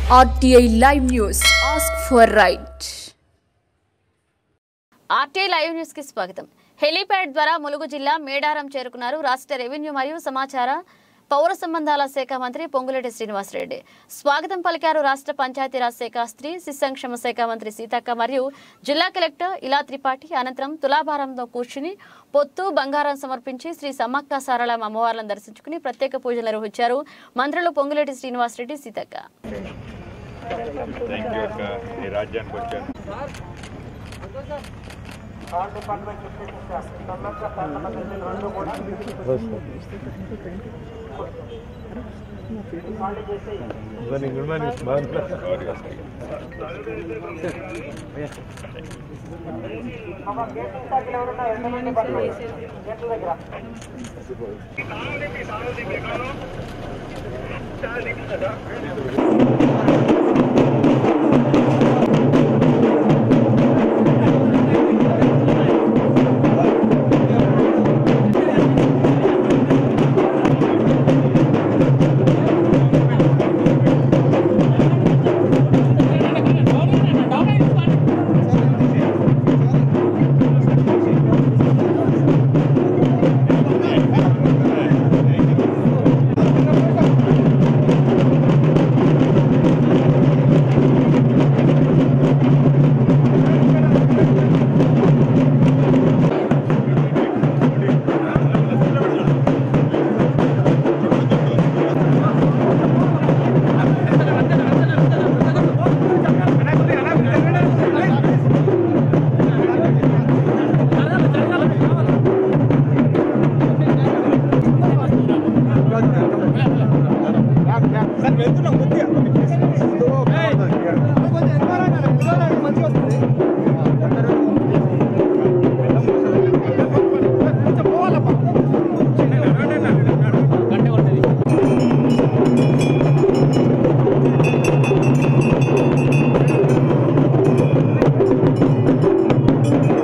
RTI Live News. Ask for right. RTI Live News की स्वागతం. Helipad ద్వారా ములుగు జిల్లా మేడారం చేరుకున్నారు రాష్ట్ర రెవెన్యూ మరియు సమాచార పౌర సంబంధాల శాఖ మంత్రి పొంగులేటి శ్రీనివాసరెడ్డి. స్వాగతం పలికారు రాష్ట్ర పంచాయతీరాజ్ శాఖ స్త్రీ శిశు సంక్షేమ శాఖ మంత్రి సీతక్క మరియు జిల్లా కలెక్టర్ ఇలా త్రిపాఠి. అనంతరం తులాభారంతో కూర్చుని పొత్తు బంగారం సమర్పించి శ్రీ సమ్మక్క సారళ అమ్మవార్లను దర్శించుకుని ప్రత్యేక పూజలు నిర్వహించారు మంత్రులు పొంగులేటి శ్రీనివాసరెడ్డి, సీతక్క. Good morning.